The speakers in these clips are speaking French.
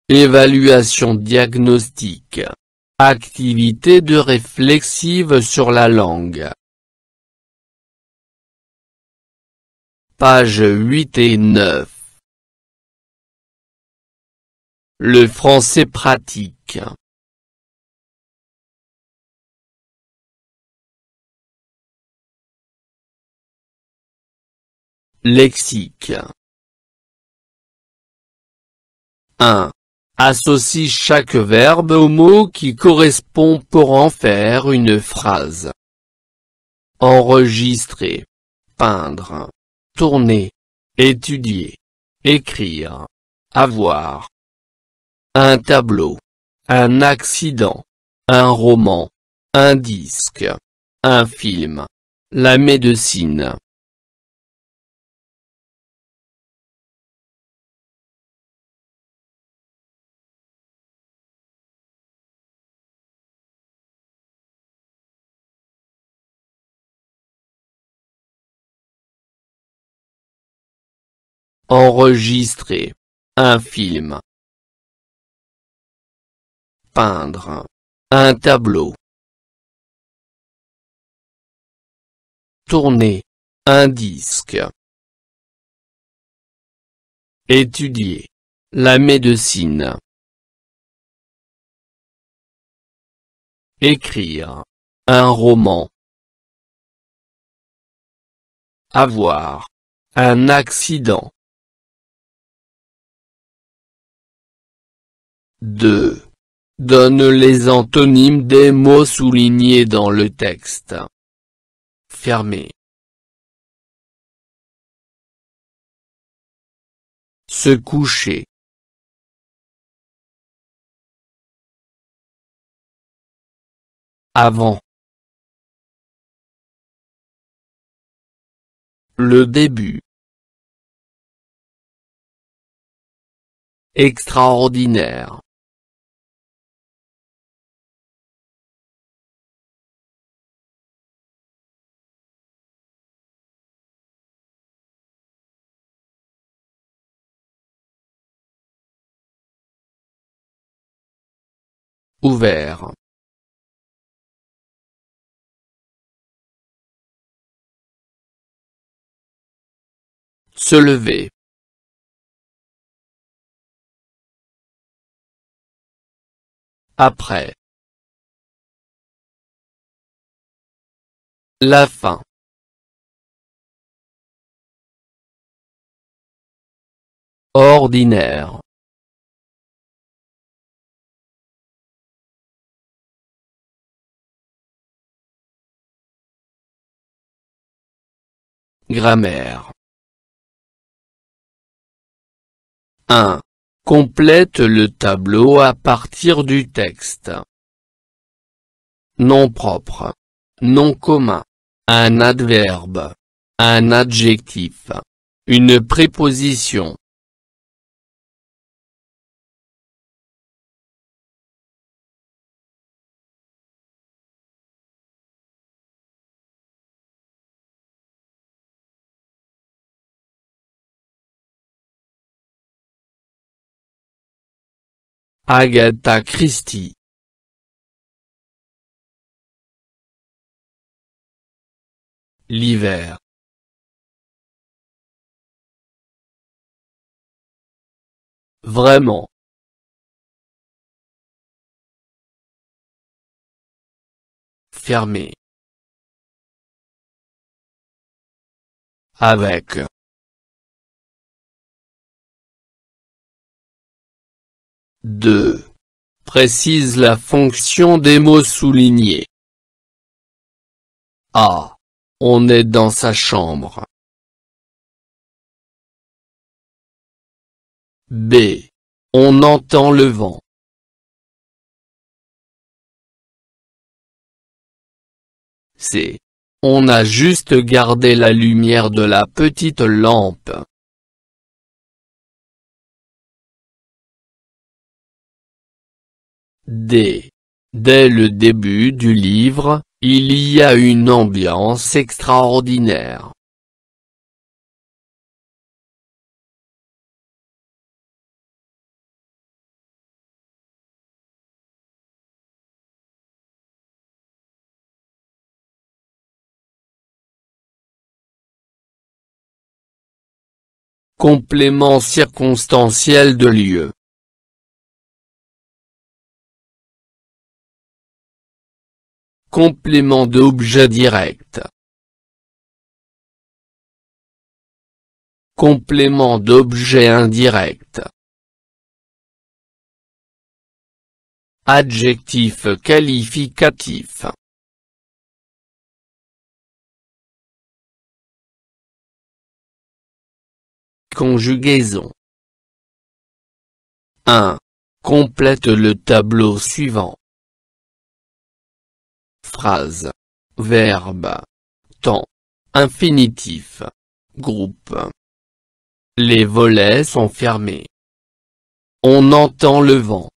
Évaluation diagnostique. Activité de réflexive sur la langue. Pages 8 et 9. Le français pratique. Lexique. 1. Associe chaque verbe au mot qui correspond pour en faire une phrase. Enregistrer, peindre, tourner, étudier, écrire, avoir. Un tableau, un accident, un roman, un disque, un film, la médecine. Enregistrer, un film. Peindre, un tableau. Tourner, un disque. Étudier, la médecine. Écrire, un roman. Avoir, un accident. 2. Donne les antonymes des mots soulignés dans le texte. Fermer. Se coucher. Avant. Le début. Extraordinaire. Ouvert. Se lever. Après. La fin. Ordinaire. Grammaire. 1. Complète le tableau à partir du texte. Nom propre. Nom commun. Un adverbe. Un adjectif. Une préposition. Agatha Christie. L'hiver. Vraiment. Fermé. Avec. 2. Précise la fonction des mots soulignés. A. On est dans sa chambre. B. On entend le vent. C. On a juste gardé la lumière de la petite lampe. D. Dès le début du livre, il y a une ambiance extraordinaire. Complément circonstanciel de lieu. Complément d'objet direct. Complément d'objet indirect. Adjectif qualificatif. Conjugaison. 1. Complète le tableau suivant. Phrase. Verbe. Temps. Infinitif. Groupe. Les volets sont fermés. On entend le vent.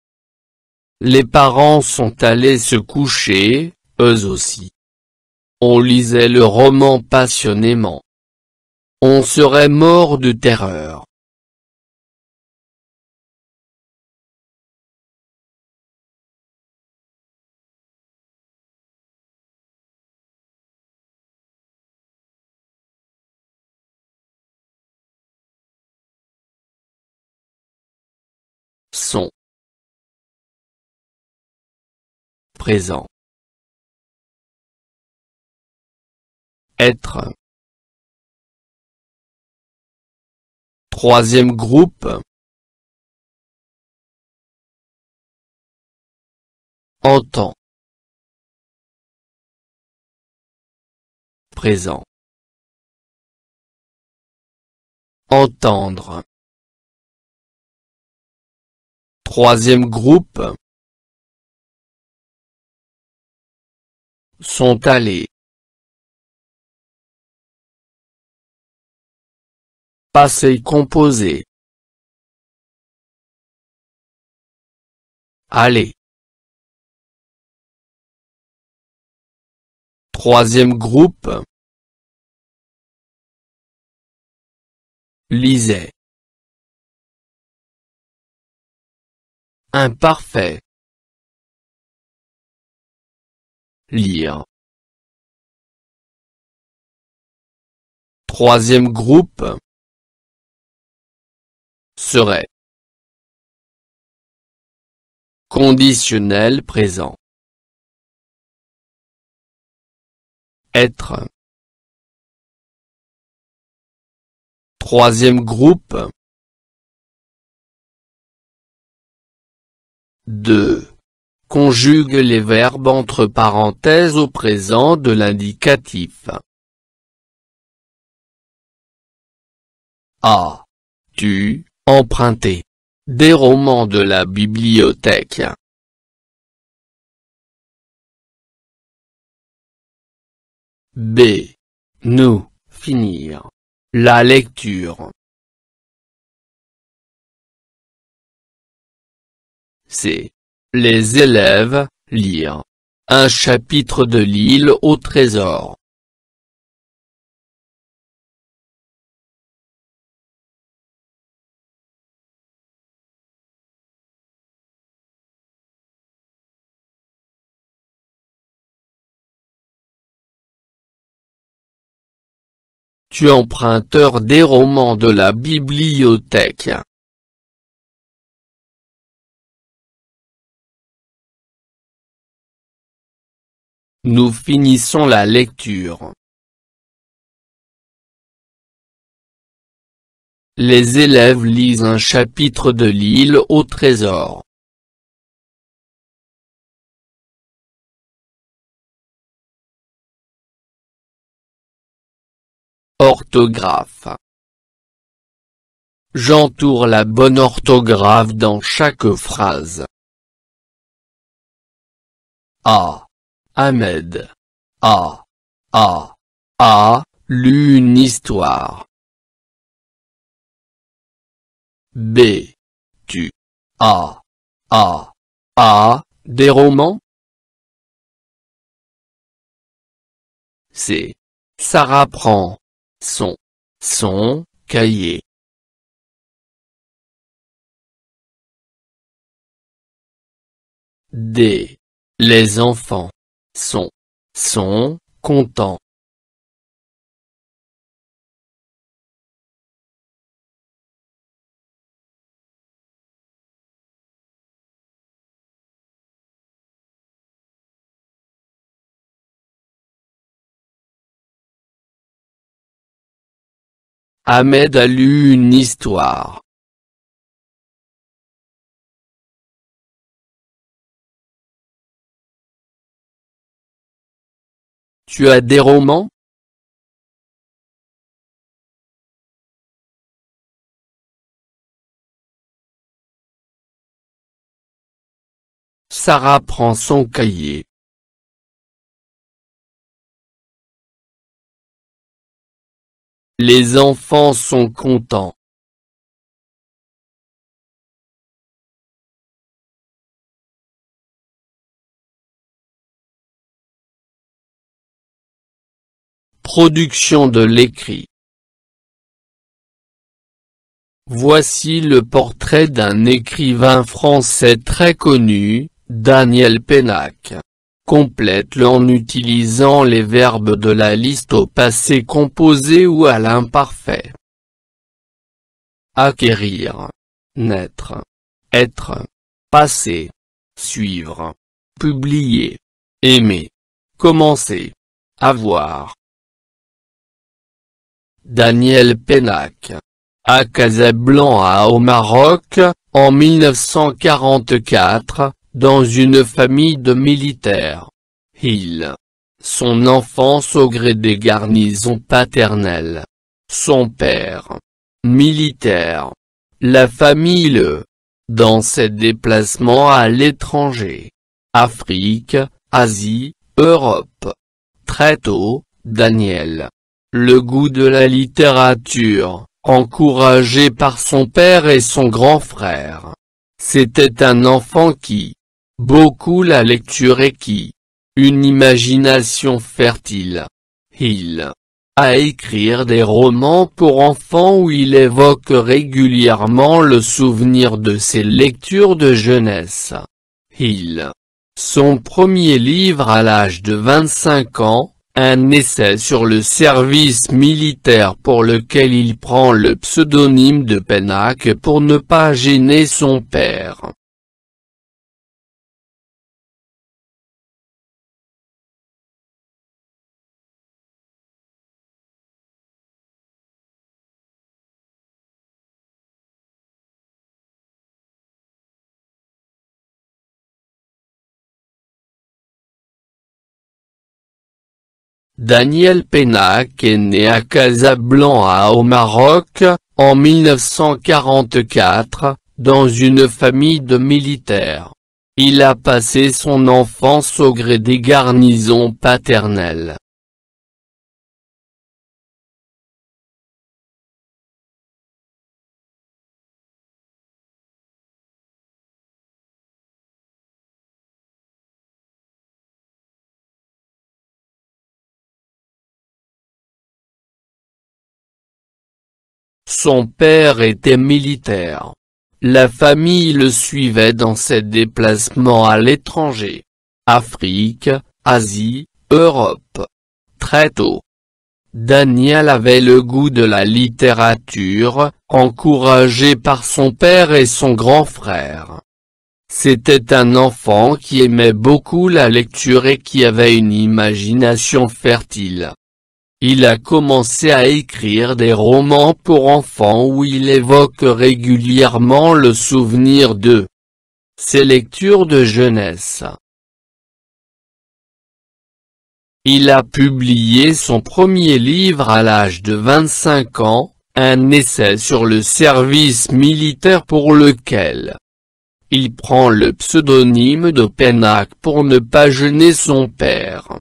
Les parents sont allés se coucher, eux aussi. On lisait le roman passionnément. On serait mort de terreur. Sont. Présent. Être. Troisième groupe. Entend. Présent. Entendre. Troisième groupe. Sont allés. Passé composé. Aller. Troisième groupe. Lisait. Imparfait. Lire. Troisième groupe. Serait. Conditionnel présent. Être. Troisième groupe. 2. Conjugue les verbes entre parenthèses au présent de l'indicatif. A. Tu, emprunté. Des romans de la bibliothèque. B. Nous, finir. La lecture. C. Les élèves, lire. Un chapitre de l'île au trésor. Tu emprunteur des romans de la bibliothèque. Nous finissons la lecture. Les élèves lisent un chapitre de l'île au trésor. Orthographe. J'entoure la bonne orthographe dans chaque phrase. A. Ahmed. A. Lu une histoire. B. Tu. A. Des romans. C. Sarah prend son cahier. D. Les enfants sont contents. Ahmed a lu une histoire. Tu as des romans? Sarah prend son cahier. Les enfants sont contents. Production de l'écrit. Voici le portrait d'un écrivain français très connu, Daniel Pénac. Complète-le en utilisant les verbes de la liste au passé composé ou à l'imparfait. Acquérir, naître, être, passer, suivre, publier, aimer, commencer, avoir. Daniel Pénac. À Casablanca au Maroc, en 1944, dans une famille de militaires. Son enfance au gré des garnisons paternelles. Son père, militaire. La famille dans ses déplacements à l'étranger. Afrique, Asie, Europe. Très tôt, Daniel. Le goût de la littérature, encouragé par son père et son grand frère. C'était un enfant qui, beaucoup la lecture et qui, une imagination fertile. Il a écrire des romans pour enfants où il évoque régulièrement le souvenir de ses lectures de jeunesse. Son premier livre à l'âge de 25 ans, un essai sur le service militaire pour lequel il prend le pseudonyme de Pénac pour ne pas gêner son père. Daniel Pénac est né à Casablanca au Maroc, en 1944, dans une famille de militaires. Il a passé son enfance au gré des garnisons paternelles. Son père était militaire. La famille le suivait dans ses déplacements à l'étranger. Afrique, Asie, Europe. Très tôt. Daniel avait le goût de la littérature, encouragé par son père et son grand frère. C'était un enfant qui aimait beaucoup la lecture et qui avait une imagination fertile. Il a commencé à écrire des romans pour enfants où il évoque régulièrement le souvenir de ses lectures de jeunesse. Il a publié son premier livre à l'âge de 25 ans, un essai sur le service militaire pour lequel il prend le pseudonyme de Pénac pour ne pas gêner son père.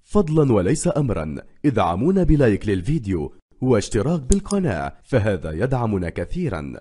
فضلا وليس أمرا، ادعمونا بلايك للفيديو واشتراك بالقناة، فهذا يدعمنا كثيرا.